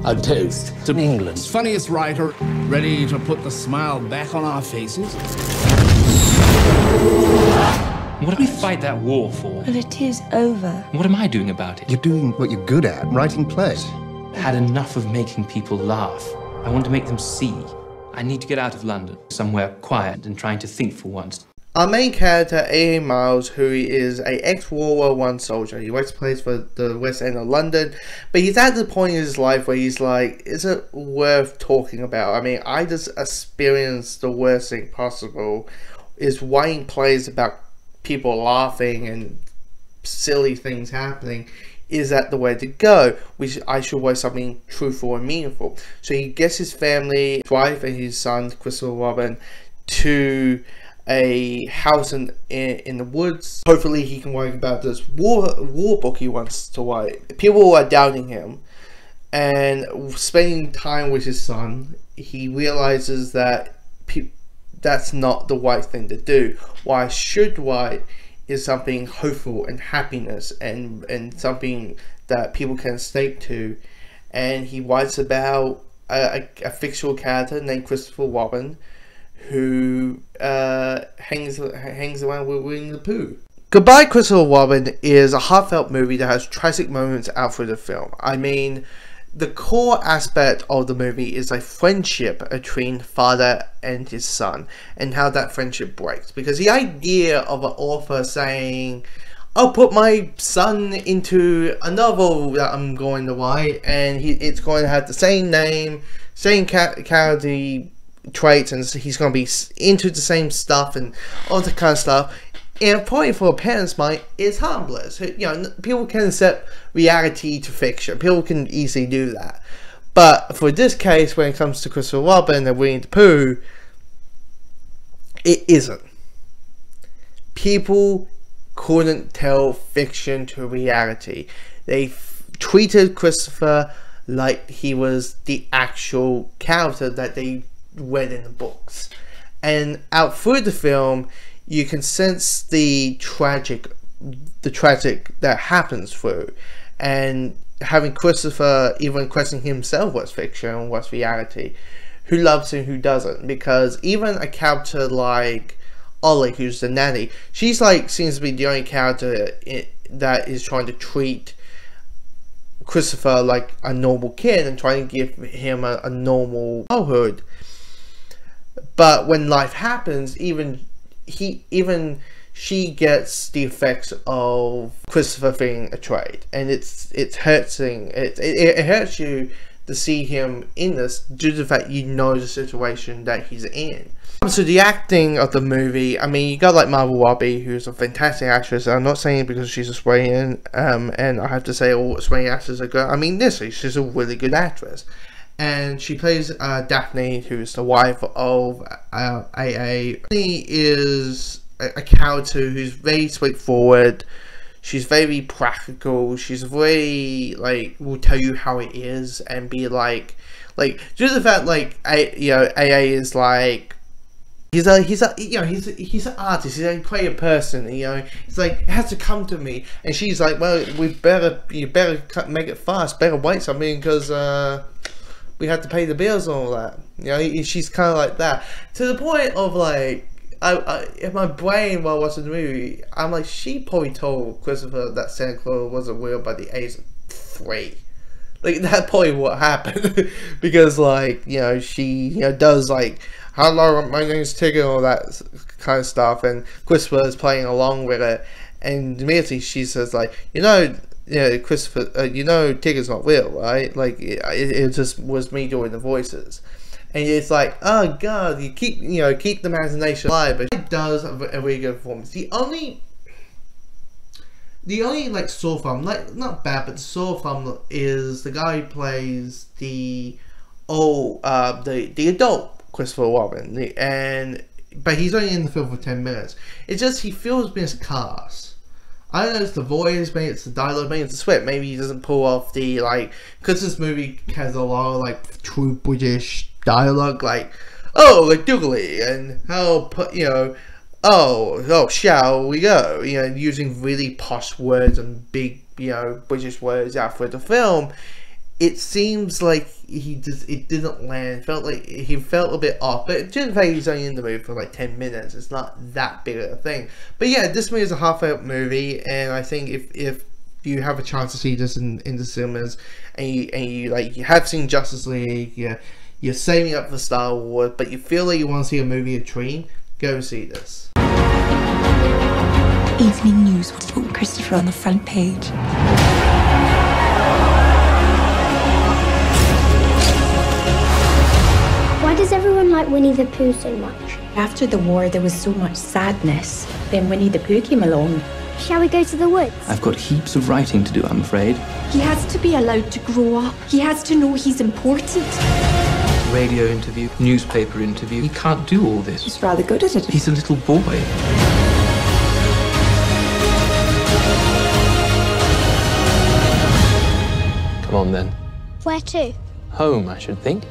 A toast to England's funniest writer, ready to put the smile back on our faces. What do we fight that war for? Well, it is over. What am I doing about it? You're doing what you're good at, writing plays. I had enough of making people laugh. I want to make them see. I need to get out of London, somewhere quiet and trying to think for once. Our main character, A.A. Miles, who is an ex-World War I soldier. He writes plays for the West End of London, but he's at the point in his life where he's like, is it worth talking about? I mean, I just experienced the worst thing possible, is writing plays about people laughing and silly things happening. Is that the way to go? I should write something truthful and meaningful. So he gets his family, his wife and his son, Christopher Robin, to a house in the woods. Hopefully he can write about this war book he wants to write. People are doubting him, and spending time with his son, he realizes that that's not the right thing to do. What I should write is something hopeful and happiness and something that people can stake to. And he writes about a fictional character named Christopher Robin, who hangs around with Winnie the Pooh. Goodbye Christopher Robin is a heartfelt movie that has tragic moments out through the film. I mean, the core aspect of the movie is a friendship between father and his son, and how that friendship breaks. Because the idea of an author saying, I'll put my son into a novel that I'm going to write, and it's going to have the same name, same character traits, and he's going to be into the same stuff and all that kind of stuff, and probably for a parent's mind is harmless. You know, people can accept reality to fiction. People can easily do that. But for this case, when it comes to Christopher Robin and Winnie the Pooh, it isn't. People couldn't tell fiction to reality. They treated Christopher like he was the actual character that they read in the books. And out through the film, you can sense the tragic that happens through, and having Christopher even questioning himself what's fiction and what's reality, who loves and who doesn't. Because even a character like Ollie, who's the nanny, she's like seems to be the only character that is trying to treat Christopher like a normal kid and trying to give him a normal childhood. But when life happens, even she gets the effects of Christopher being betrayed, and it hurts you to see him in this due to the fact you know the situation that he's in. So the acting of the movie, I mean, you got like Margot Robbie, who's a fantastic actress. I'm not saying it because she's Australian, and I have to say all Australian actors are good. I mean, she's a really good actress. And she plays Daphne, who's the wife of AA. Daphne is a character who's very straightforward. She's very practical. She's very, like, will tell you how it is and be like just the fact, like, AA is like, he's an artist, he's a creative person, you know, he's like, it has to come to me. And she's like, well, you better make it fast, better wait something, because, we have to pay the bills and all that. You know, she's kind of like that. To the point of like, in my brain while watching the movie, I'm like, she probably told Christopher that Santa Claus wasn't real by the age of 3. Like, that's probably what happened. Because, like, you know, she, you know, does like, hello, my name's Tigger, and all that kind of stuff. And Christopher is playing along with it. And immediately she says, like, Christopher, Tigger's not real, right? Like, it just was me doing the voices. And it's like, oh god, you keep the imagination alive. But it does a really good performance. The only like sore thumb, like not bad, but the sore thumb is the guy who plays the adult Christopher Robin, but he's only in the film for 10 minutes. It's just he feels miscast. I don't know if it's the voice, maybe it's the dialogue, maybe it's the script, maybe he doesn't pull off the, like, because this movie has a lot of, like, true British dialogue, like, oh, like, doogly, and how, oh, shall we go, you know, using really posh words and big, British words out for the film. it seems like it didn't land. Felt like he felt a bit off, but due to the fact he's only in the movie for like 10 minutes, it's not that big of a thing. But yeah, this movie is a heartfelt movie, and I think if you have a chance to see this in the cinemas, and you have seen Justice League, you're saving up for Star Wars, but you feel like you want to see a movie of Dream, go see this. Evening news will put Christopher on the front page. Why does everyone like Winnie the Pooh so much? After the war, there was so much sadness. Then Winnie the Pooh came along. Shall we go to the woods? I've got heaps of writing to do, I'm afraid. He has to be allowed to grow up. He has to know he's important. Radio interview, newspaper interview. He can't do all this. He's rather good at it. He's a little boy. Come on then. Where to? Home, I should think.